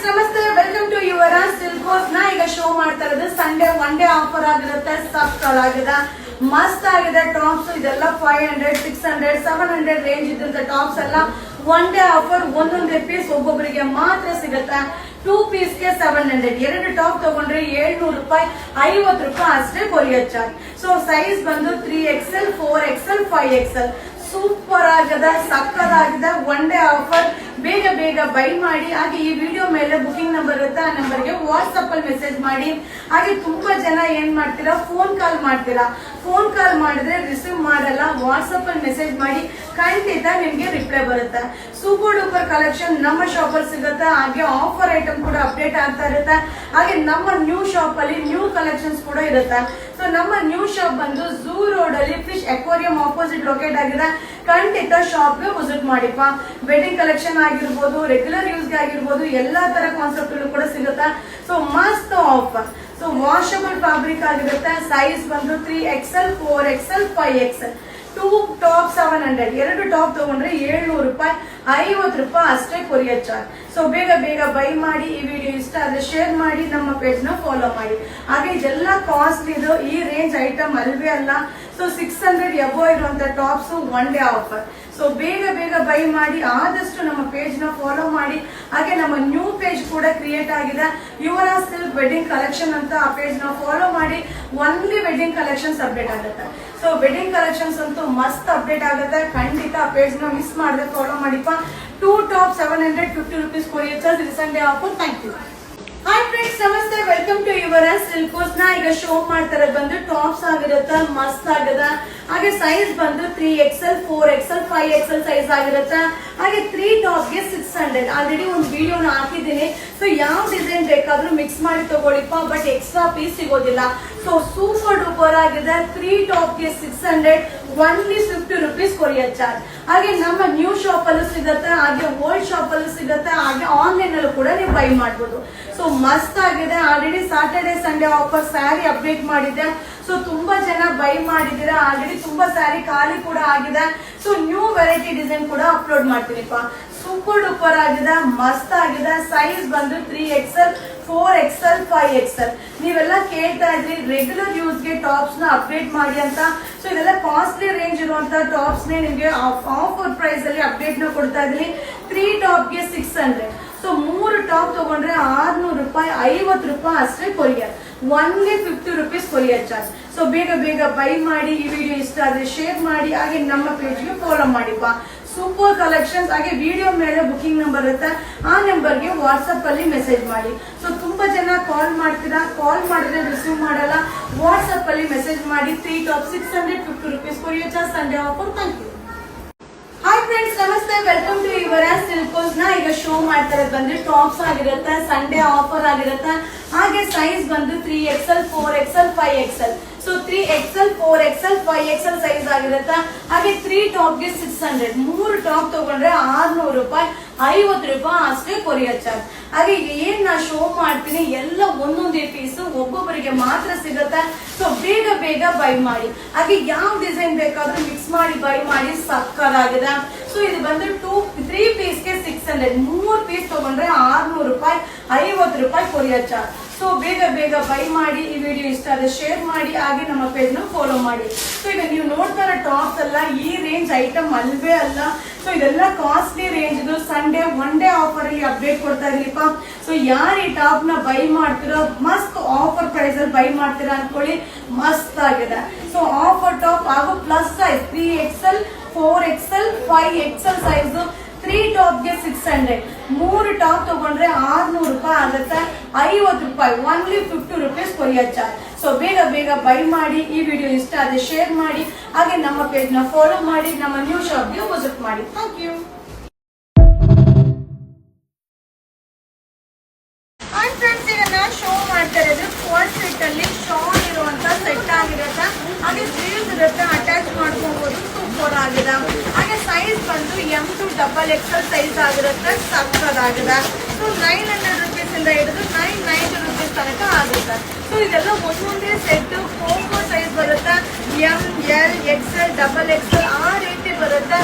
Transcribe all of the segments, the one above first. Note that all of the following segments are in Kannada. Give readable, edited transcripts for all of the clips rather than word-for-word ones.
ನಮಸ್ತೆ, ವೆಲ್ಕಮ್ ಟು ಯುವರ ಸಿಲ್ಕೋಸ್. ನಾ ಈಗ ಶೋ ಮಾಡ್ತಾ ಇರೋದು ಸಂಡೇ ಒನ್ ಡೇ ಆಫರ್ ಆಗಿರುತ್ತೆ. ಸಾಫ್ಟ್ ಆಗಿದೆ, ಮಸ್ತ್ ಆಗಿದೆ ಟಾಪ್ಸ್. ಇದೆಲ್ಲ 500, 600, 700 ರೇಂಜ್ ಇದ್ದಂತ ಟಾಪ್ಸ್ ಎಲ್ಲ ಒನ್ ಡೇ ಆಫರ್. ಒಂದೊಂದೇ ಪೀಸ್ ಒಬ್ಬೊಬ್ಬರಿಗೆ ಮಾತ್ರ ಸಿಗುತ್ತೆ. 2 ಪೀಸ್ಗೆ 700. 2 ಟಾಪ್ ತಗೊಂಡ್ರೆ 700 ರೂಪಾಯಿ, 50 ರೂಪಾಯಿ ಅಷ್ಟೇ ಕೊರಿಯರ್ ಚಾರ್ಜ್. ಸೊ ಸೈಜ್ ಬಂದು 3XL, 4XL, 5XL. ಸೂಪರ್ ಆಗಿದೆ, ಸಕ್ಕದಾಗಿದೆ. One day offer. ಬೇಗ ಬೇಗ ಬೈ ಮಾಡಿ. ಹಾಗೆ ಈ ವಿಡಿಯೋ ಮೇಲೆ ಬುಕಿಂಗ್ ನಂಬರ್ ಇರುತ್ತೆ, ಆ ನಂಬರ್ಗೆ ವಾಟ್ಸ್ಆಪ್ ಅಲ್ಲಿ ಮೆಸೇಜ್ ಮಾಡಿ. ಹಾಗೆ ತುಂಬಾ ಜನ ಏನ್ ಮಾಡ್ತೀರಾ, ಫೋನ್ ಕಾಲ್ ಮಾಡ್ತೀರಾ. ಫೋನ್ ಕಾಲ್ ಮಾಡಿದ್ರೆ ರಿಸೀವ್ ಮಾಡಲ್ಲ. ವಾಟ್ಸ್ಆಪ್ ಅಲ್ಲಿ ಮೆಸೇಜ್ ಮಾಡಿ, ಖಂಡಿತ ನಿಮ್ಗೆ ರಿಪ್ಲೈ ಬರುತ್ತೆ. ಸೂಪರ್ ಡೂಪರ್ ಕಲೆಕ್ಷನ್ ನಮ್ಮ ಶಾಪ್ ಅಲ್ಲಿ ಸಿಗುತ್ತೆ. ಹಾಗೆ ಆಫರ್ ಐಟಮ್ ಕೂಡ ಅಪ್ಡೇಟ್ ಆಗ್ತಾ ಇರುತ್ತೆ. ಹಾಗೆ ನಮ್ಮ ನ್ಯೂ ಶಾಪ್ ಅಲ್ಲಿ ನ್ಯೂ ಕಲೆಕ್ಷನ್ಸ್ ಕೂಡ ಇರುತ್ತೆ. ಸೊ ನಮ್ಮ ನ್ಯೂ ಶಾಪ್ ಬಂದು ಝೂ ರೋಡ್ ಅಲ್ಲಿ ಫಿಶ್ ಅಕ್ವೇರಿಯಂ ಆಪೋಸಿಟ್ ಲೊಕೇಟ್ ಆಗಿದೆ. ಖಂಡಿತ ಶಾಪ್ ಗೆ ವಿಸಿಟ್ ಮಾಡಿಪ್ಪ. ವೆಡ್ಡಿಂಗ್ ಕಲೆಕ್ಷನ್ ಆಗಿರ್ಬೋದು, ರೆಗ್ಯುಲರ್ ಯೂಸ್ ಗೆ ಆಗಿರ್ಬೋದು, ಎಲ್ಲಾ ತರ ಕಾನ್ಸೆಪ್ಟ್ ಕೂಡ ಸಿಗುತ್ತೆ. ಸೊ ಮಸ್ತ್ ಆಫರ್. ಸೊ ವಾಷಬಲ್ ಫ್ಯಾಬ್ರಿಕ್ ಆಗಿರುತ್ತೆ. ಸೈಜ್ ಬಂದು 3XL, 4XL, 5XL. 2 top 700. 2 top ತಗೊಂಡ್ರೆ 700 ರೂಪಾಯಿ, 50 ರೂಪಾಯಿ ಅಷ್ಟೇ ಕೊರಿಯರ್ ಚಾರ್ಜ್. ಸೊ ಬೇಗ ಬೇಗ ಬೈ ಮಾಡಿ. ಈ ವಿಡಿಯೋ ಇಷ್ಟ ಆದ್ರೆ ಶೇರ್ ಮಾಡಿ, ನಮ್ಮ ಪೇಜ್ ನ ಫಾಲೋ ಮಾಡಿ. ಹಾಗೆ ಇದೆಲ್ಲ ಕಾಸ್ಟ್ಲಿ ಇದು, ಈ ರೇಂಜ್ ಐಟಮ್ ಅಲ್ವೇ ಅಲ್ಲ. ಸೊ 600 ಎಬೋ ಇರುವಂತ tops one day offer. So ಬೇಗ ಬೇಗ ಬೈ ಮಾಡಿ. ಆದಷ್ಟು ನಮ್ಮ ಪೇಜ್ ನ ಫಾಲೋ ಮಾಡಿ. ಹಾಗೆ ನಮ್ಮ ನ್ಯೂ ಪೇಜ್ ಕೂಡ ಕ್ರಿಯೇಟ್ ಆಗಿದೆ, ಯುವರ ಸಿಲ್ಕ್ ವೆಡ್ಡಿಂಗ್ ಕಲೆಕ್ಷನ್ ಅಂತ. ಆ ಪೇಜ್ ನ ಫಾಲೋ ಮಾಡಿ. ಒನ್ಲಿ ವೆಡ್ಡಿಂಗ್ ಕಲೆಕ್ಷನ್ಸ್ ಅಪ್ಡೇಟ್ ಆಗುತ್ತೆ. ಸೊ ವೆಡ್ಡಿಂಗ್ ಕಲೆಕ್ಷನ್ಸ್ ಅಂತೂ ಮಸ್ತ್ ಅಪ್ಡೇಟ್ ಆಗುತ್ತೆ. ಖಂಡಿತ ಆ ಪೇಜ್ ನ ಮಿಸ್ ಮಾಡದೆ ಫಾಲೋ ಮಾಡಿಪ್ಪ. 2 top 750 rupees courier charge. Sunday offer. Thank you. Hi friends, ನಮಸ್ತೆ, ವೆಲ್ಕಮ್ ಟು ಯುವರ ಸಿಲ್ಕೋಸ್. ನಾ ಈಗ ಶೋ ಮಾಡ್ತಾ ಇರೋದು ಬಂದು ಟಾಪ್ಸ್ ಆಗಿರುತ್ತೆ. ಮಸ್ತ್ ಆಗದ. ಹಾಗೆ ಸೈಜ್ ಬಂದು 3XL, 4XL, 5XL ಸೈಜ್ ಆಗಿರುತ್ತೆ. ಹಾಗೆ 3 ಟಾಪ್ಗೆ 600. ಆಲ್ರೆಡಿ ಒಂದು ವಿಡಿಯೋನ ಹಾಕಿದ್ದೀನಿ. ಸೊ ಯಾವ ಡಿಸೈನ್ ಬೇಕಾದ್ರೂ ಮಿಕ್ಸ್ ಮಾಡಿ ತಗೊಳ್ಳಿಪ್ಪ, ಬಟ್ ಎಕ್ಸ್ಟ್ರಾ ಪೀಸ್ ಸಿಗೋದಿಲ್ಲ. ಸೊ ಸೂಪರ್ ಡೂಪರ್ ಆಗಿದೆ. 3 ಟಾಪ್ಗೆ 600, ಒನ್ಲಿ 50 ರೂಪೀಸ್ ಕೊರಿಯರ್ ಚಾರ್ಜ್. ಹಾಗೆ ನಮ್ಮ ನ್ಯೂ ಶಾಪ್ ಅಲ್ಲೂ ಸಿಗುತ್ತೆ, ಹಾಗೆ ಓಲ್ಡ್ ಶಾಪ್ ಅಲ್ಲೂ ಸಿಗುತ್ತೆ, ಹಾಗೆ ಆನ್ಲೈನ್ ಅಲ್ಲೂ ಕೂಡ ನೀವು ಬೈ ಮಾಡಬಹುದು. ಸೊ ಮಸ್ತ್ ಆಗಿದೆ. Already Saturday Sunday offer sari update ಮಾಡಿದ್ದೆ. ಸೊ ತುಂಬಾ ಜನ ಬೈ ಮಾಡಿದ್ದೀರಾ. ಆಲ್ರೆಡಿ ತುಂಬಾ ಸ್ಯಾರಿ ಖಾಲಿ ಕೂಡ ಆಗಿದೆ. ಸೊ ನ್ಯೂ ವೆರೈಟಿ ಡಿಸೈನ್ ಕೂಡ ಅಪ್ಲೋಡ್ ಮಾಡ್ತೀನಿಪ್ಪ. ಸೂಪರ್ ಡೂಪರ್ ಆಗಿದೆ, ಮಸ್ತ್ ಆಗಿದೆ. ಸೈಜ್ ಬಂದು 3XL, 4XL, 5XL. ನೀವೆಲ್ಲ ಕೇಳ್ತಾ ಇದ್ರಿ ರೆಗ್ಯುಲರ್ ಯೂಸ್ ಗೆ ಟಾಪ್ಸ್ ನ ಅಪ್ಡೇಟ್ ಮಾಡಿ ಅಂತ. ಸೊ ಇದೆಲ್ಲ ಕಾಸ್ಟ್ಲಿ ರೇಂಜ್ ಇರುವಂತ ಟಾಪ್ಸ್ ನಿಮಗೆ ಆಫರ್ ಪ್ರೈಸ್ ಅಲ್ಲಿ ಅಪ್ಡೇಟ್ ನ ಕೊಡ್ತಾ ಇದೀನಿ. 3 ಟಾಪ್ಗೆ 600. ಸೊ 3 ಟಾಪ್ ತಗೊಂಡ್ರೆ 600 ರೂಪಾಯಿ, 50 ರೂಪಾಯಿ ಅಷ್ಟೇ courier. Only 50 rupees courier charge. So ಬೇಗ ಬೇಗ ಬೈ ಮಾಡಿ. ಈ ವಿಡಿಯೋ ಇಷ್ಟ ಆದ್ರೆ ಶೇರ್ ಮಾಡಿ. ಹಾಗೆ ನಮ್ಮ ಪೇಜ್ಗೆ ಫಾಲೋ ಮಾಡಿಪ್ಪ. Super collections. ಹಾಗೆ ವಿಡಿಯೋ ಮೇಲೆ ಬುಕಿಂಗ್ ನಂಬರ್ ಇರುತ್ತೆ, ಆ ನಂಬರ್ಗೆ ವಾಟ್ಸ್ಆಪ್ ಅಲ್ಲಿ ಮೆಸೇಜ್ ಮಾಡಿ. ಸೊ ತುಂಬಾ ಜನ ಕಾಲ್ ಮಾಡ್ತೀರಾ, ಕಾಲ್ ಮಾಡಿದ್ರೆ ರಿಸೀವ್ ಮಾಡಲ್ಲ. ವಾಟ್ಸ್ಆಪ್ ಅಲ್ಲಿ ಮೆಸೇಜ್ ಮಾಡಿ. 3 top 650 rupees courier charge. Sunday offer. Thank you. Hi friends, ನಮಸ್ತೆ, ವೆಲ್ಕಮ್ ಟು ಯುವರ ಸಿಲ್ಕೋಸ್. ನಾ ಈಗ ಶೋ ಮಾಡ್ತಾ ಇರೋದು ಬಂದ್ರೆ ಟಾಪ್ಸ್ ಆಗಿರುತ್ತೆ. ಸಂಡೇ ಆಫರ್ ಆಗಿರುತ್ತೆ. ಹಾಗೆ ಸೈಜ್ ಬಂದು 3XL, 4XL, 5XL. So 3XL, 4XL, 5XL size ಆಗಿರುತ್ತೆ. ಹಾಗೆ 3 ಟಾಪ್ಗೆ 600. 3 ಟಾಪ್ ತಗೊಂಡ್ರೆ 600 ರೂಪಾಯಿ, 50 ರೂಪಾಯಿ ಅಷ್ಟೇ ಕೊರಿಯರ್ ಚಾರ್ಜ್. ಹಾಗೆ ಏನ್ ನಾ ಶೋ ಮಾಡ್ತೀನಿ ಎಲ್ಲ ಒಂದೊಂದೇ ಪೀಸ್ ಒಬ್ಬೊಬ್ಬರಿಗೆ ಮಾತ್ರ ಸಿಗುತ್ತೆ. ಸೊ ಬೇಗ ಬೇಗ ಬೈ ಮಾಡಿ. ಹಾಗೆ ಯಾವ ಡಿಸೈನ್ ಬೇಕಾದ್ರೂ ಮಿಕ್ಸ್ ಮಾಡಿ ಬೈ ಮಾಡಿ. ಸಕ್ಕದಾಗಿದೆ. ಸೊ ಇದು ಬಂದು 3 ಪೀಸ್ಗೆ 600. 3 ಪೀಸ್ ತಗೊಂಡ್ರೆ 600 ರೂಪಾಯಿ, 50 ರೂಪಾಯಿ ಕೊರಿಯರ್ ಚಾರ್ಜ್. ಸೊ ಬೇಗ ಬೇಗ ಬೈ ಮಾಡಿ. ಈ ವಿಡಿಯೋ ಇಷ್ಟ ಆದ್ರೆ ಶೇರ್ ಮಾಡಿ. ಹಾಗೆ ನಮ್ಮ ಪೇಜ್ ನ ಫಾಲೋ ಮಾಡಿ. ಸೊ ಈಗ ನೀವು ನೋಡ್ತಾ ಇರೋ ಟಾಪ್ಸ್ ಎಲ್ಲ ಈ ರೇಂಜ್ ಐಟಮ್ ಅಲ್ವೇ ಅಲ್ಲ. ಸೊ ಇದೆಲ್ಲ ಕಾಸ್ಟ್ಲಿ ರೇಂಜ್. ಇದು ಸಂಡೇ ಒನ್ ಡೇ ಆಫರ್ ಅಲ್ಲಿ ಅಪ್ಡೇಟ್ ಕೊಡ್ತಾ ಇದೀನಿಪ್ಪ. ಸೊ ಯಾರು ಈ ಟಾಪ್ ನ ಬೈ ಮಾಡ್ತಿರೋ, ಮಸ್ತ್ ಆಫರ್ ಪ್ರೈಸ್ ಅಲ್ಲಿ ಬೈ ಮಾಡ್ತೀರಾ ಅನ್ಕೊಳ್ಳಿ. ಮಸ್ತ್ ಆಗಿದೆ. ಸೊ ಆಫರ್ ಟಾಪ್ ಹಾಗೂ plus size 3XL, 4XL, 5XL size. 3 ಟಾಪ್ಗೆ 600. 3 top ತಗೊಂಡ್ರೆ 600 ರೂಪಾಯಿ ಆಗುತ್ತೆ, 50 ರೂಪಾಯಿ, only 50 rupees courier charge. So ಬೇಗ ಬೇಗ ಬೈ ಮಾಡಿ. ಈ ವಿಡಿಯೋ ಇಷ್ಟ ಆದ್ರೆ ಶೇರ್ ಮಾಡಿ. ಹಾಗೆ ನಮ್ಮ ಪೇಜ್ ನ ಫಾಲೋ ಮಾಡಿ. ನಮ್ಮ ನ್ಯೂ ಶಾಪ್ಗೆ ವಿಸಿಟ್ ಮಾಡಿ. Thank you. ಫ್ರೆಂಡ್ಸ್, ಈಗ ನಾ ಶೋ ಮಾಡ್ತಾ ಇರೋದು ಕೋಟ್ ಸೆಟ್ ಅಲ್ಲಿ ಶಾಲ್ ಇರುವಂತ ಸೆಟ್ ಆಗಿರುತ್ತೆ. ಹಾಗೆ ಸ್ಲೀವ್ಸ್ ಇರುತ್ತೆ, ಅಟ್ಯಾಚ್ ಮಾಡ್ಕೋಬಹುದು. ಸೂಪರ್ ಆಗಿದೆ. ಹಾಗೆ ಸೈಜ್ ಬಂದು M to XXL ಸೈಜ್ ಆಗಿರುತ್ತೆ. ಸಕ್ಕದಾಗಿದೆ. ಸೊ 900 ರೂಪೀಸ್ ಇಂದ ಹಿಡಿದು 990 ರೂಪೀಸ್ ತನಕ ಆಗುತ್ತೆ. ಸೊ ಇದೆಲ್ಲ ಒಂದೊಂದೇ ಸೆಟ್. ಕೋಕೋ ಸೈಜ್ ಬರುತ್ತೆ. M, L, XL, XXL ಆ ರೀತಿ ಬರುತ್ತೆ,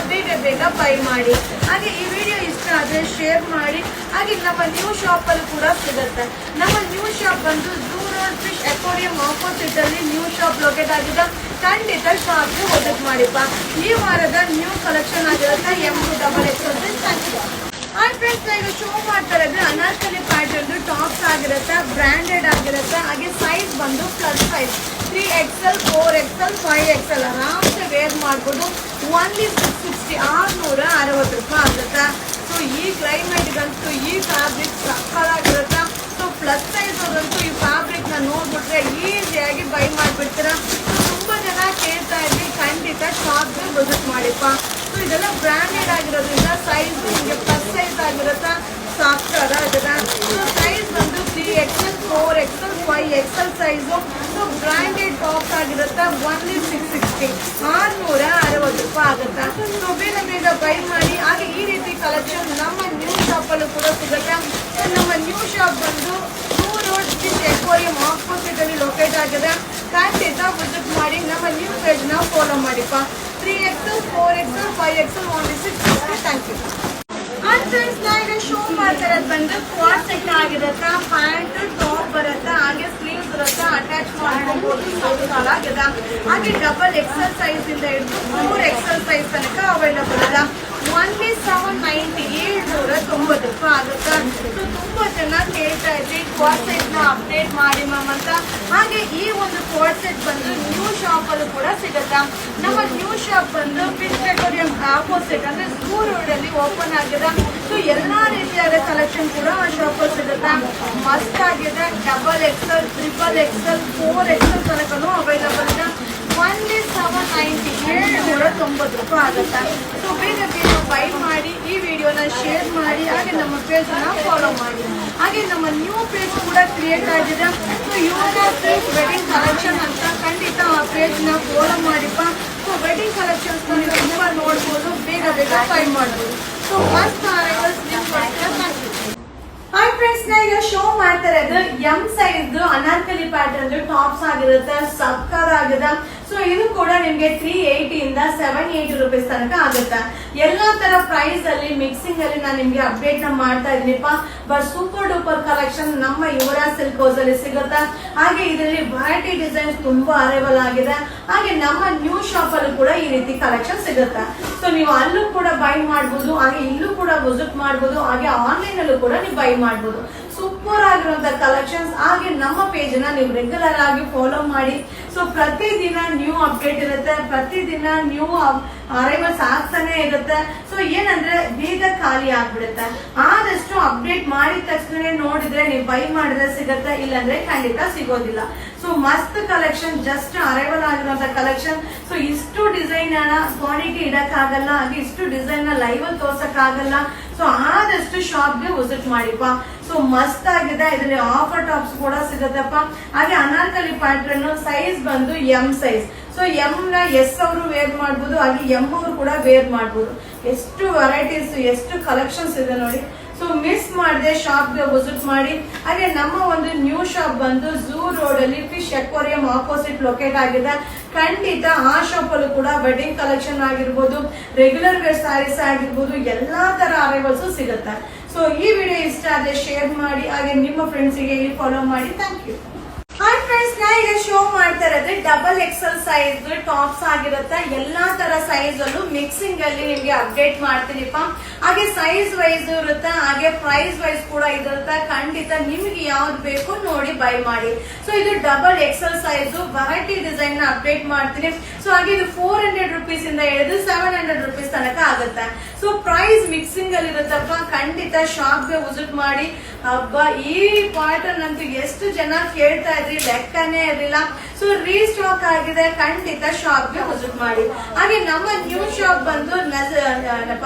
ಬೇಗ ಬೈ ಮಾಡಿ. ಹಾಗೆ ಈ ವಿಡಿಯೋ ಇಷ್ಟ ಆದ್ರೆ ಶೇರ್ ಮಾಡಿ. ಹಾಗೆ ನಮ್ಮ ನ್ಯೂ ಶಾಪ್ ಅಲ್ಲಿ ಕೂಡ ಸಿಗುತ್ತೆ. ನಮ್ಮ ನ್ಯೂ ಶಾಪ್ ಬಂದು zoo road fish aquarium opposite ಅಲ್ಲಿ ನ್ಯೂ ಶಾಪ್ ಲೊಕೇಟ್ ಆಗಿದೆ. ಖಂಡಿತ ಶಾಪ್ಗೆ ವಿಸಿಟ್ ಮಾಡಿಪ್ಪ. ಈ ವಾರದ ನ್ಯೂ ಕಲೆಕ್ಷನ್ ಆಗಿರುತ್ತೆ M2XXL. ಹಾಯ್ ಫ್ರೆಂಡ್ಸ್, ಈಗ ಶೋ ಮಾಡ್ತಾ ಇರೋದು ಅನಾರ್ಕಲಿ ಪ್ಯಾಟರ್ನ್ ಟಾಪ್ಸ್ ಆಗಿರುತ್ತೆ, ಬ್ರ್ಯಾಂಡೆಡ್ ಆಗಿರುತ್ತೆ. ಹಾಗೆ ಸೈಜ್ ಬಂದು plus size 3XL 4XL 5XL ಆರಾಮ್ಸೆ ವೇರ್ ಮಾಡ್ಬೋದು. ಓನ್ಲಿ 660 ರೂಪಾಯಿ ಆಗುತ್ತೆ. ಸೊ ಈ ಕ್ಲೈಮೇಟ್ಗಂತೂ ಈ ಫ್ಯಾಬ್ರಿಕ್ ಸಕ್ಕತ್ತಾಗಿರುತ್ತೆ. ಸೊ ಪ್ಲಸ್ ಸೈಜ್ ಅವರಂತೂ ಈ ಫ್ಯಾಬ್ರಿಕ್ ನ ನೋಡ್ಬಿಟ್ರೆ ಈಸಿಯಾಗಿ ಬೈ ಮಾಡ್ಬಿಡ್ತೀರಾ. ತುಂಬಾ ಜನ ಕೇಳ್ತಾ ಇದ್ವಿ, ಖಂಡಿತ ಶಾಪ್ಗೆ ವಿಸಿಟ್ ಮಾಡಿಪ್ಪ. ಸೊ ಇದೆಲ್ಲ ಬ್ರ್ಯಾಂಡೆಡ್ ಆಗಿರೋದ್ರಿಂದ ಸೈಜ್ ನಿಮಗೆ ಪ್ಲಸ್ ಸೈಜ್ ಆಗಿರುತ್ತೆ, ಸಾಕಾಗಿದೆ. ಸೊ ಸೈಜ್ ಬಂದು 3XL 4XL 5XL size. So branded top ಆಗಿರುತ್ತೆ. ಓನ್ಲಿ 660 ರೂಪಾಯಿ ಆಗುತ್ತೆ. ಸೊ ಬೇಗ ಬೈ ಮಾಡಿ. ಹಾಗೆ ಈ ರೀತಿ ಕಲೆಕ್ಷನ್ ನಮ್ಮ ನ್ಯೂ ಶಾಪ್ ಅಲ್ಲೂ ಕೂಡ ಸಿಗುತ್ತೆ. ನಮ್ಮ ನ್ಯೂ ಶಾಪ್ ಬಂದು zoo road fish aquarium opposite ಅಲ್ಲಿ ಲೊಕೇಟ್ ಆಗಿದೆ. ಖಂಡಿತ ವಿಸಿಟ್ ಮಾಡಿ. ನಮ್ಮ ನ್ಯೂ ಪೇಜ್ ನ ಫಾಲೋ ಮಾಡಿಪ್ಪ. 3XL 4XL 5XL only 660. Thank you. Friends, ಈಗ ಶೋ ಮಾಡ್ತಾ ಇರೋದು ಬಂದು ಕ್ವಾಡ್ ಸೆಟ್ ಆಗಿರುತ್ತೆ. ಪ್ಯಾಂಟ್ ಟಾಪ್ ಬರುತ್ತೆ, ಹಾಗೆ ಸ್ಲೀವ್ಸ್ ಬರುತ್ತೆ, ಅಟ್ಯಾಚ್ ಮಾಡ್ಕೊಬಹುದು. ಹಾಗೆ ಡಬಲ್ XL ಸೈಜ್ ಇಂದ ಹಿಡಿದು 4XL ಸೈಜ್ ತನಕ ಅವೈಲಬಲ್ ಇದೆ. ಓನ್ಲಿ 790 790 ರೂಪಾಯಿ ಆಗುತ್ತೆ. ಸೊ ತುಂಬಾ ಜನ ಕೇಳ್ತಾ ಇದ್ರಿ ಕ್ವಾಡ್ ಸೆಟ್ ನ ಅಪ್ಡೇಟ್ ಮಾಡಿ ಮ್ಯಾಮ್ ಅಂತ. ಹಾಗೆ ಈ ಒಂದು ಕ್ವಾಡ್ ಸೆಟ್ ಬಂದು ನ್ಯೂ ಶಾಪ್ ಅಲ್ಲೂ ಕೂಡ ಸಿಗುತ್ತೆ. ನಮ್ಮ ನ್ಯೂ ಶಾಪ್ ಬಂದು ಫಿಶ್ ಅಕ್ವೇರಿಯಂ ಆಪೋಸಿಟ್ ಅಂದ್ರೆ ಝೂ ರೋಡ್ ಅಲ್ಲಿ ಓಪನ್ ಆಗಿದೆ. ಸೊ ಎಲ್ಲಾ ರೀತಿಯಾದ ಕಲೆಕ್ಷನ್ ಕೂಡ ಆ ಶಾಪ್ ಅಲ್ಲಿ ಸಿಗುತ್ತೆ. ಮಸ್ತ್ ಆಗಿದೆ. ಡಬಲ್ XL 3XL 4XL ತನಕನೂ ಅವೈಲಬಲ್ ಇದೆ. ಓನ್ಲಿ 790 790 ರೂಪಾಯಿ ಆಗುತ್ತೆ. ಸೊ ಬೇಗ ಬೈ ಮಾಡಿ. ಈ ವಿಡಿಯೋನ ಶೇರ್ ಮಾಡಿ. ಹಾಗೆ ನಮ್ಮ ಪೇಜ್ ನ ಫಾಲೋ ಮಾಡಿ. ಹಾಗೆ ನಮ್ಮ ನ್ಯೂ ಪೇಜ್ ಕೂಡ ಕ್ರಿಯೇಟ್ ಆಗಿದೆ. ಸೊ ಯುವನ ವೆಡ್ಡಿಂಗ್ ಕಲೆಕ್ಷನ್ ಅಂತ ಖಂಡಿತ ಆ ಪೇಜ್ ನ ಫಾಲೋ ಮಾಡಿಪ್ಪ. ಸೊ ವೆಡ್ಡಿಂಗ್ ಕಲೆಕ್ಷನ್ಸ್ ನೀವು ತುಂಬಾ ನೋಡ್ಬೋದು, ಬೇಗ ಬೈ ಮಾಡ್ಬೋದು. ಸೊ ಮಸ್ತ್ ಅರೈವಲ್ಸ್ ಹಾಯ್ ಫ್ರೆಂಡ್ಸ್, ನಾ ಈಗ ಶೋ ಮಾಡ್ತಾ ಇರೋದು M size Anarkali pattern tops ಆಗಿರುತ್ತೆ. ಸಕ್ಕತ್ತಾಗಿದೆ. ಸೊ ಇದು ಕೂಡ ನಿಮ್ಗೆ 380 ಇಂದ 780 ರೂಪೀಸ್ ತನಕ ಆಗುತ್ತೆ. ಎಲ್ಲಾ ತರ ಪ್ರೈಸ್ ಅಲ್ಲಿ ಮಿಕ್ಸಿಂಗ್ ಅಲ್ಲಿ ನಾನು ನಿಮ್ಗೆ ಅಪ್ಡೇಟ್ ನ ಮಾಡ್ತಾ ಇದೀನಿಪ್ಪ. ಬಟ್ ಸೂಪರ್ ಡೂಪರ್ ಕಲೆಕ್ಷನ್ ನಮ್ಮ ಯುವರಾಜ್ ಸಿಲ್ಕ್ ಹೌಸ್ ಅಲ್ಲಿ ಸಿಗುತ್ತೆ. ಹಾಗೆ ಇದರಲ್ಲಿ ವೆರೈಟಿ ಡಿಸೈನ್ಸ್ ತುಂಬಾ ಅರೈವಲ್ ಆಗಿದೆ. ಹಾಗೆ ನಮ್ಮ ನ್ಯೂ ಶಾಪ್ ಅಲ್ಲೂ ಕೂಡ ಈ ರೀತಿ ಕಲೆಕ್ಷನ್ ಸಿಗುತ್ತೆ. ಸೊ ನೀವು ಅಲ್ಲೂ ಕೂಡ ಬೈ ಮಾಡಬಹುದು, ಹಾಗೆ ಇಲ್ಲೂ ಕೂಡ ವಿಸಿಟ್ ಮಾಡಬಹುದು, ಹಾಗೆ ಆನ್ಲೈನ್ ಅಲ್ಲೂ ಕೂಡ ನೀವು ಬೈ ಮಾಡಬಹುದು. ಸೂಪರ್ ಆಗಿರುವಂತ ಕಲೆಕ್ಷನ್ಸ್. ಹಾಗೆ ನಮ್ಮ ಪೇಜ್ ನ ನೀವು ರೆಗ್ಯುಲರ್ ಆಗಿ ಫಾಲೋ ಮಾಡಿ. ಸೊ ಪ್ರತಿದಿನ ನ್ಯೂ ಅಪ್ಡೇಟ್ ಇರುತ್ತೆ, ಪ್ರತಿದಿನ ನ್ಯೂ ಅರೈವಲ್ಸ್ ಆಗ್ತಾನೆ ಇರುತ್ತೆ. ಸೊ ಏನಂದ್ರೆ ಬೇಗ ಖಾಲಿ ಆಗ್ಬಿಡುತ್ತೆ. ಆದಷ್ಟು ಅಪ್ಡೇಟ್ ಮಾಡಿದ ತಕ್ಷಣ ನೋಡಿದ್ರೆ ನೀವು ಬೈ ಮಾಡಿದ್ರೆ ಸಿಗುತ್ತೆ, ಇಲ್ಲಾಂದ್ರೆ ಖಂಡಿತ ಸಿಗೋದಿಲ್ಲ. ಸೊ ಮಸ್ತ್ ಕಲೆಕ್ಷನ್, ಜಸ್ಟ್ ಅರೈವಲ್ ಆಗಿರುವಂತ ಕಲೆಕ್ಷನ್. ಸೊ ಇಷ್ಟು ಡಿಸೈನ್ ಕ್ವಾಂಟಿಟಿ ಇಡಕ್ ಆಗಲ್ಲ, ಹಾಗೆ ಇಷ್ಟು ಡಿಸೈನ್ ನ ಲೈವ್ ಅಲ್ಲಿ ತೋರ್ಸಕ್ ಆಗಲ್ಲ. ಸೊ ಆದಷ್ಟು ಶಾಪ್ಗೆ ವಿಸಿಟ್ ಮಾಡಿಪ್ಪ. ಸೊ ಮಸ್ತ್ ಆಗಿದೆ. ಇದರಲ್ಲಿ ಆಫರ್ ಟಾಪ್ಸ್ ಕೂಡ ಸಿಗುತ್ತಪ್ಪ. ಹಾಗೆ ಅನಾರ್ಕಲಿ ಪ್ಯಾಟರ್ನ್ ಸೈಜ್ ಬಂದು ಎಂ ಸೈಜ್. ಸೊ ಎಂ ನ ಎಸ್ ಅವರು ವೇರ್ ಮಾಡಬಹುದು, ಹಾಗೆ ಎಂ ಅವರು ಕೂಡ ವೇರ್ ಮಾಡಬಹುದು. ಎಷ್ಟು ವೆರೈಟೀಸ್, ಎಷ್ಟು ಕಲೆಕ್ಷನ್ಸ್ ಇದೆ ನೋಡಿ. ಸೊ ಮಿಸ್ ಮಾಡದೆ ಶಾಪ್ಗೆ ವಿಸಿಟ್ ಮಾಡಿ. ಹಾಗೆ ನಮ್ಮ ಒಂದು ನ್ಯೂ ಶಾಪ್ ಬಂದು ಝೂ ರೋಡ್ ಅಲ್ಲಿ ಫಿಶ್ ಅಕ್ವೇರಿಯಂ ಆಪೋಸಿಟ್ ಲೊಕೇಟ್ ಆಗಿದೆ. ಖಂಡಿತ ಆ ಶಾಪ್ ಅಲ್ಲೂ ಕೂಡ ವೆಡ್ಡಿಂಗ್ ಕಲೆಕ್ಷನ್ ಆಗಿರ್ಬೋದು, ರೆಗ್ಯುಲರ್ ವೇರ್ ಸ್ಯಾರೀಸ್ ಆಗಿರ್ಬೋದು, ಎಲ್ಲಾ ತರ ಅರೈವಲ್ಸ್ ಸಿಗುತ್ತೆ. ಸೊ ಈ ವಿಡಿಯೋ ಇಷ್ಟ ಆದ್ರೆ ಶೇರ್ ಮಾಡಿ. ಹಾಗೆ ನಿಮ್ಮ ಫ್ರೆಂಡ್ಸಿಗೆ ಫಾಲೋ ಮಾಡಿ. Thank you. ಹಾಯ್ ಫ್ರೆಂಡ್ಸ್, ನಾ ಈಗ ಶೋ ಮಾಡ್ತಾ ಇರೋದು ಡಬಲ್ XL ಸೈಜ್ ಟಾಪ್ಸ್ ಆಗಿರುತ್ತೆ. ಎಲ್ಲಾ ತರ ಸೈಜ್ ಅಲ್ಲೂ ಮಿಕ್ಸಿಂಗ್ ಅಲ್ಲಿ ನಿಮ್ಗೆ ಅಪ್ಡೇಟ್ ಮಾಡ್ತೀನಿಪ್ಪ. ಹಾಗೆ ಸೈಜ್ ವೈಸ್ ಇರುತ್ತೆ, ಹಾಗೆ ಪ್ರೈಸ್ ವೈಸ್ ಕೂಡ ಇರುತ್ತೆ. ಖಂಡಿತ ನಿಮ್ಗೆ ಯಾವ್ದು ಬೇಕು ನೋಡಿ ಬೈ ಮಾಡಿ. ಸೊ ಇದು double XL size variety design ನ ಅಪ್ಡೇಟ್ ಮಾಡ್ತೀನಿ. ಸೊ ಹಾಗೆ ಇದು 400 ರೂಪೀಸ್ ಇಂದ ಹಿಡಿದು 700 ರೂಪೀಸ್ ತನಕ ಆಗುತ್ತೆ. ಸೊ ಪ್ರೈಸ್ ಮಿಕ್ಸಿಂಗ್ ಅಲ್ಲಿ ಇರುತ್ತಪ್ಪ. ಖಂಡಿತ ಶಾಪ್ಗೆ ವಿಸಿಟ್ ಮಾಡಿ. ಹಬ್ಬ ಈ ಪ್ಯಾಟರ್ನ್ ಅಂತೂ ಎಷ್ಟು ಜನ ಕೇಳ್ತಾ ಇದ್ರಿ, ಲೆಕ್ಕನೇ ಇರಲಿಲ್ಲ. ಸೊ ರೀಸ್ಟಾಕ್ ಆಗಿದೆ. ಖಂಡಿತ ಶಾಪ್ಗೆ ವಿಸಿಟ್ ಮಾಡಿ. ಹಾಗೆ ನಮ್ಮ ನ್ಯೂ ಶಾಪ್ ಬಂದು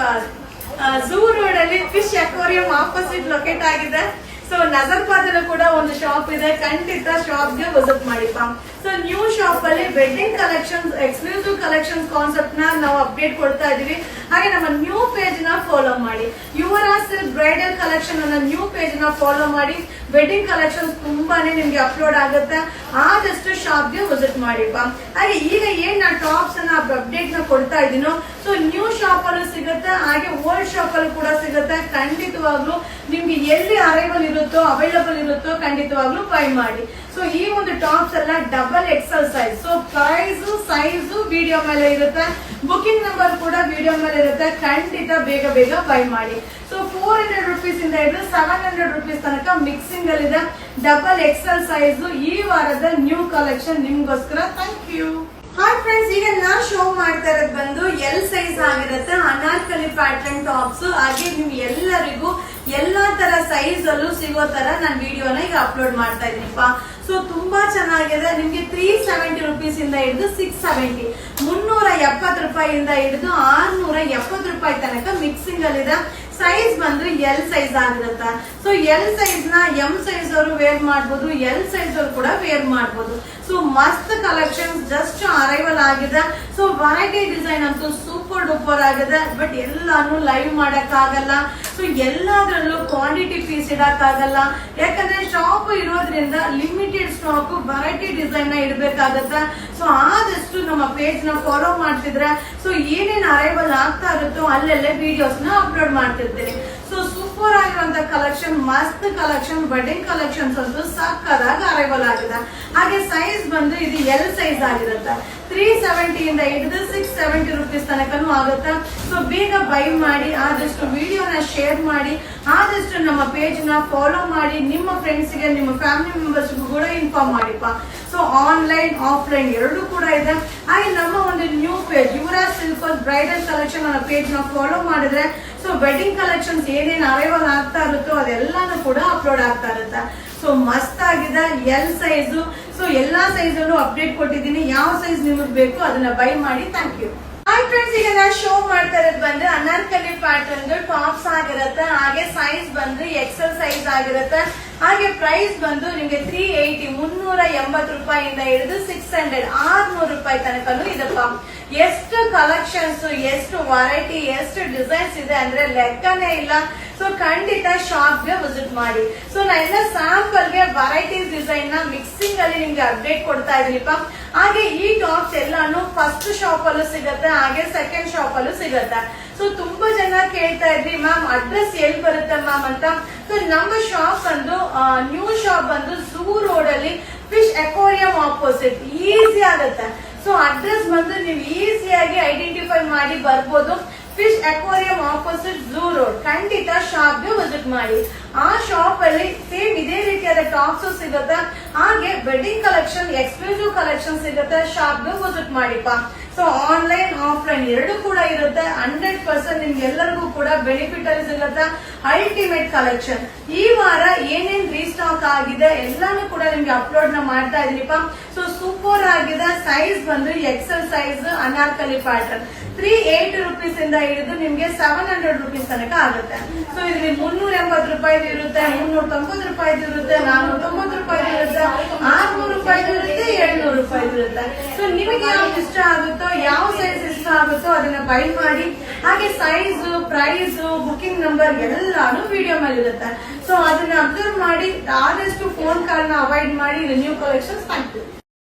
ಝೂ ರೋಡ್ ಅಲ್ಲಿ ಫಿಶ್ ಅಕ್ವೇರಿಯಂ ಆಪೋಸಿಟ್ ಲೊಕೇಟ್ ಆಗಿದೆ. ಸೊ ನಜರ್ಬಾದ್ ಕೂಡ ಒಂದು ಶಾಪ್ ಇದೆ. ಖಂಡಿತ ಶಾಪ್ಗೆ ವಿಸಿಟ್ ಮಾಡಿಪ್ಪ. ಸೊ ಸೊ ನ್ಯೂ ಶಾಪ್ ಅಲ್ಲಿ wedding collections, exclusive collections concept ನ ನಾವು ಅಪ್ಡೇಟ್ ಕೊಡ್ತಾ ಇದೀವಿ. ಹಾಗೆ ನಮ್ಮ ನ್ಯೂ ಪೇಜ್ ನ ಫಾಲೋ ಮಾಡಿ, ಯುವರಾಜ್ ಸಿಲ್ಕ್ ಬ್ರೈಡಲ್ ಕಲೆಕ್ಷನ್ ಅನ್ನ ನ್ಯೂ ಪೇಜ್ ನ ಫಾಲೋ ಮಾಡಿ. ವೆಡ್ಡಿಂಗ್ ಕಲೆಕ್ಷನ್ಸ್ ತುಂಬಾನೇ ನಿಮ್ಗೆ ಅಪ್ಲೋಡ್ ಆಗುತ್ತೆ, ಆದಷ್ಟು ಶಾಪ್ ಗೆ ವಿಸಿಟ್ ಮಾಡಿಪ್ಪ. ಹಾಗೆ ಈಗ ಏನ್ ನಾ ಟಾಪ್ಸ್ ಅನ್ನ ಅಪ್ಡೇಟ್ ನ ಕೊಡ್ತಾ ಇದೀನೋ, ಸೊ ನ್ಯೂ ಶಾಪ್ ಅಲ್ಲೂ ಸಿಗುತ್ತೆ, ಹಾಗೆ ಓಲ್ಡ್ ಶಾಪ್ ಅಲ್ಲೂ ಕೂಡ ಸಿಗುತ್ತೆ. ಖಂಡಿತವಾಗ್ಲೂ ನಿಮ್ಗೆ ಎಲ್ಲಿ ಅರೈವಲ್ ಇರುತ್ತೋ, ಅವೈಲಬಲ್ ಇರುತ್ತೋ ಖಂಡಿತವಾಗ್ಲೂ ಬೈ ಮಾಡಿ. ಸೊ ಈ ಒಂದು ಟಾಪ್ಸ್ ಎಲ್ಲ double XL size. So price size video ಮೇಲೆ ಇರುತ್ತೆ, ಬುಕಿಂಗ್ ನಂಬರ್ ಕೂಡ ವಿಡಿಯೋ ಮೇಲೆ ಇರುತ್ತೆ. ಖಂಡಿತ ಬೇಗ ಬೇಗ ಬೈ ಮಾಡಿ. ಸೊ 400 rupees ಇಂದ ಹಿಡಿದು 700 rupees ತನಕ ಮಿಕ್ಸಿಂಗ್ ಅಲ್ಲಿ ಇದೆ. ಡಬಲ್ ಎಕ್ಸೆಲ್ ಸೈಜ್ ಈ ವಾರದ ನ್ಯೂ ಕಲೆಕ್ಷನ್ ನಿಮ್ಗೋಸ್ಕರ. Thank you. ಹಾಯ್ ಫ್ರೆಂಡ್ಸ್, ಈಗ ನಾ ಶೋ ಮಾಡ್ತಾ ಇರೋದು ಬಂದು ಎಲ್ ಸೈಜ್ ಆಗಿರುತ್ತೆ. Anarkali pattern tops. ಹಾಗೆ ನೀವು ಎಲ್ಲರಿಗೂ ಎಲ್ಲಾ ತರ ಸೈಜ್ ಅಲ್ಲೂ ಸಿಗೋ ತರ ನಾನು ವಿಡಿಯೋನ ಈಗ ಅಪ್ಲೋಡ್ ಮಾಡ್ತಾ ಇದೀನಿಪ್ಪ. ಸೊ ತುಂಬಾ ಚೆನ್ನಾಗಿದೆ. ನಿಮ್ಗೆ 370 rupees ಇಂದ ಹಿಡಿದು 670, 370 ರೂಪಾಯಿಯಿಂದ ಹಿಡಿದು 670 ರೂಪಾಯಿ ತನಕ ಮಿಕ್ಸಿಂಗ್ ಅಲ್ಲಿದೆ. ಸೈಜ್ ಬಂದು ಎಲ್ ಸೈಜ್ ಆಗಿರುತ್ತೆ. ಸೊ ಎಲ್ ಸೈಜ್ ನ ಎಂ ಸೈಜ್ ಅವರು ವೇರ್ ಮಾಡಬಹುದು, ಎಲ್ ಸೈಜ್ ಅವರು ಕೂಡ ವೇರ್ ಮಾಡಬಹುದು. ಸೊ ಮಸ್ತ್ ಕಲೆಕ್ಷನ್ಸ್ ಜಸ್ಟ್ ಅರೈವಲ್ ಆಗಿದೆ. ಸೊ ವೆರೈಟಿ ಡಿಸೈನ್ ಅಂತೂ ಸೂಪರ್ ಡೂಪರ್ ಆಗಿದೆ. ಬಟ್ ಎಲ್ಲಾನು ಲೈವ್ ಮಾಡಕ್ ಆಗಲ್ಲ. ಸೊ ಎಲ್ಲಾದ್ರಲ್ಲೂ ಕ್ವಾಂಟಿಟಿ ಪೀಸ್ ಇಡಕ್ ಆಗಲ್ಲ, ಯಾಕಂದ್ರೆ ಶಾಪ್ ಇರೋದ್ರಿಂದ ಲಿಮಿಟೆಡ್ ಸ್ಟಾಕ್ ವೆರೈಟಿ ಡಿಸೈನ್ ನ ಇಡಬೇಕಾಗತ್ತೆ. ಸೊ ಆದಷ್ಟು ನಮ್ಮ ಪೇಜ್ ನ ಫಾಲೋ ಮಾಡ್ತಿದ್ರೆ ಸೊ ಏನೇನ್ ಅರೈವಲ್ ಆಗ್ತಾ ಇರುತ್ತೋ ಅಲ್ಲೆಲ್ಲೇ ವಿಡಿಯೋಸ್ ನ ಅಪ್ಲೋಡ್ ಮಾಡ್ತಿರ್ತೀನಿ. ಸೊ ಸೂಪರ್ ಆಗಿರುವಂತ ಕಲೆಕ್ಷನ್, ಮಸ್ತ್ ಕಲೆಕ್ಷನ್, ವೆಡ್ಡಿಂಗ್ ಕಲೆಕ್ಷನ್ಸ್ ಅಂತೂ ಸಕ್ಕದಾಗಿ ಅರೈವಲ್ ಆಗಿದೆ. ಹಾಗೆ ಸೈಜ್ ಬಂದು ಇದು ಎಲ್ ಸೈಜ್ ಆಗಿರುತ್ತೆ. 370 ಇಂದ ಹಿಡಿದು 670 rupees ತನಕನೂ ಆಗುತ್ತೆ. ಸೊ ಬೇಗ ಬೈ ಮಾಡಿ, ಆದಷ್ಟು ವಿಡಿಯೋನ ಶೇರ್ ಮಾಡಿ, ಆದಷ್ಟು ನಮ್ಮ ಪೇಜ್ ನ ಫಾಲೋ ಮಾಡಿ, ನಿಮ್ಮ ಫ್ರೆಂಡ್ಸ್ ಗೆ, ನಿಮ್ಮ ಫ್ಯಾಮಿಲಿ ಮೆಂಬರ್ಸ್ ಕೂಡ ಇನ್ಫಾರ್ಮ್ ಮಾಡಿಪ್ಪ. ಸೊ ಆನ್ಲೈನ್ ಆಫ್ಲೈನ್ ಎರಡೂ ಕೂಡ ಇದೆ. ಹಾಗೆ ನಮ್ಮ ಒಂದು new page Yuvaraj silk bridal collection ಅನ್ನೋ ಪೇಜ್ ನ ಫಾಲೋ ಮಾಡಿದ್ರೆ ಸೊ ವೆಡ್ಡಿಂಗ್ ಕಲೆಕ್ಷನ್ಸ್ ಏನೇನ್ ಅರೈವಲ್ ಆಗ್ತಾ ಇರುತ್ತೋ ಅದೆಲ್ಲಾನು ಕೂಡ ಅಪ್ಲೋಡ್ ಆಗ್ತಾ ಇರುತ್ತೆ. ಸೊ ಮಸ್ತ್ ಆಗಿದೆ ಎಲ್ ಸೈಜ್. ಸೊ ಎಲ್ಲಾ ಸೈಜ್ ಅಲ್ಲೂ ಅಪ್ಡೇಟ್ ಕೊಟ್ಟಿದ್ದೀನಿ. ಯಾವ ಸೈಜ್ ನಿಮಗೆ ಬೇಕು ಅದನ್ನ ಬೈ ಮಾಡಿ. Thank you. ಹಾಯ್ ಫ್ರೆಂಡ್ಸ್, ಈಗ ನಾನು ಶೋ ಮಾಡ್ತಾ ಇರೋದು ಬಂದು ಅನಾರ್ಕಲಿ ಪ್ಯಾಟರ್ನ್ ಟಾಪ್ಸ್ ಆಗಿರುತ್ತೆ. ಹಾಗೆ ಸೈಜ್ ಬಂದು ಎಕ್ಸೆಲ್ ಸೈಜ್ ಆಗಿರುತ್ತೆ. ಹಾಗೆ ಪ್ರೈಸ್ ಬಂದು ನಿಮ್ಗೆ 380, 380 ರೂಪಾಯಿಯಿಂದ ಹಿಡಿದು 600, 600 ರೂಪಾಯಿ ತನಕನೂ ಇದಪ್ಪ. ಎಷ್ಟು ಕಲೆಕ್ಷನ್ಸ್, ಎಷ್ಟು ವೆರೈಟಿ, ಎಷ್ಟು ಡಿಸೈನ್ಸ್ ಇದೆ ಅಂದ್ರೆ ಲೆಕ್ಕನೇ ಇಲ್ಲ. ಸೊ ಖಂಡಿತ ಶಾಪ್ ಗೆ ವಿಸಿಟ್ ಮಾಡಿ. ಸೊ ನಾ ಎಲ್ಲ ಸ್ಯಾಂಪಲ್ ಗೆ ವೆರೈಟೀಸ್ ಡಿಸೈನ್ ನ ಮಿಕ್ಸಿಂಗ್ ಅಲ್ಲಿ ನಿಮ್ಗೆ ಅಪ್ಡೇಟ್ ಕೊಡ್ತಾ ಇದೀನಿಪ್ಪ. ಹಾಗೆ ಈ ಟಾಪ್ಸ್ ಎಲ್ಲಾನು ಫಸ್ಟ್ ಶಾಪ್ ಅಲ್ಲೂ ಸಿಗುತ್ತೆ, ಹಾಗೆ ಸೆಕೆಂಡ್ ಶಾಪ್ ಅಲ್ಲೂ ಸಿಗುತ್ತೆ. ಸೊ ತುಂಬಾ ಜನ ಕೇಳ್ತಾ ಇದ್ರಿ ಮ್ಯಾಮ್ ಅಡ್ರೆಸ್ ಎಲ್ಲಿ ಬರುತ್ತೆ ಮ್ಯಾಮ್ ಅಂತ. ಸೊ ನಮ್ಮ ಶಾಪ್ ಬಂದು ನ್ಯೂ ಶಾಪ್ ಬಂದು ಝೂ ರೋಡ್ ಅಲ್ಲಿ ಫಿಶ್ ಅಕ್ವೇರಿಯಂ ಆಪೋಸಿಟ್ ಈಸಿ ಆಗುತ್ತೆ. ಸೊ ಅಡ್ರೆಸ್ ಬಂದು ನೀವು ಈಸಿಯಾಗಿ ಐಡೆಂಟಿಫೈ ಮಾಡಿ ಬರ್ಬೋದು. Fish aquarium opposite zoo road. ಖಂಡಿತ ಶಾಪ್ ಗೆ ವಿಸಿಟ್ ಮಾಡಿ. ಆ ಶಾಪ್ ಅಲ್ಲಿ ಸೇಮ್ ಇದೇ ರೀತಿಯಾದ ಟಾಪ್ಸ್ ಸಿಗುತ್ತೆ, ಹಾಗೆ ವೆಡ್ಡಿಂಗ್ ಕಲೆಕ್ಷನ್, ಎಕ್ಸ್ಕ್ಲೂಸಿವ್ ಕಲೆಕ್ಷನ್ ಸಿಗುತ್ತೆ. ಶಾಪ್ ಗೆ ವಿಸಿಟ್ ಮಾಡಿಪ್ಪ. ಸೊ ಆನ್ಲೈನ್ ಆಫ್ಲೈನ್ ಎರಡು ಕೂಡ ಇರುತ್ತೆ. 100% ನಿಮ್ಗೆ ಎಲ್ಲರಿಗೂ ಕೂಡ ಬೆನಿಫಿಟ್ ಅಲ್ಲಿ ಸಿಗುತ್ತೆ. Ultimate collection. ಈ ವಾರ ಏನೇನ್ ರೀಸ್ಟಾಕ್ ಆಗಿದೆ ಎಲ್ಲಾನು ಕೂಡ ನಿಮ್ಗೆ ಅಪ್ಲೋಡ್ ನ ಮಾಡ್ತಾ ಇದೀನಿಪ್ಪ. ಸೊ ಸೂಪರ್ ಆಗಿದೆ. ಸೈಜ್ ಬಂದು XL size Anarkali pattern. 380 rupees ಇಂದ ಹಿಡಿದು ನಿಮ್ಗೆ 700 rupees ತನಕ ಆಗುತ್ತೆ. ಸೊ ಇಲ್ಲಿ 380 ರೂಪಾಯಿ ಇರುತ್ತೆ, 390 ರೂಪಾಯಿ ಇರುತ್ತೆ, 490 ರೂಪಾಯಿ ಇರುತ್ತೆ, 600 ರೂಪಾಯಿ ಇರುತ್ತೆ, 700 ರೂಪಾಯಿ ಇರುತ್ತೆ. ಸೊ ನಿಮಗೆ ಯಾವ್ದು ಇಷ್ಟ ಆಗುತ್ತೋ, ಯಾವ ಸೈಜ್ ಇಷ್ಟ ಆಗುತ್ತೋ ಅದನ್ನ ಬೈ ಮಾಡಿ. ಹಾಗೆ ಸೈಜ್, ಪ್ರೈಸ್, ಬುಕಿಂಗ್ ನಂಬರ್ ಎಲ್ಲಾನು ವಿಡಿಯೋ ಮೇಲೆ ಇರುತ್ತೆ. ಸೊ ಅದನ್ನ ಅಬ್ಸರ್ವ್ ಮಾಡಿ, ಆದಷ್ಟು ಫೋನ್ ಕಾಲ್ ನ ಅವಾಯ್ಡ್ ಮಾಡಿ. New collections. Thank you.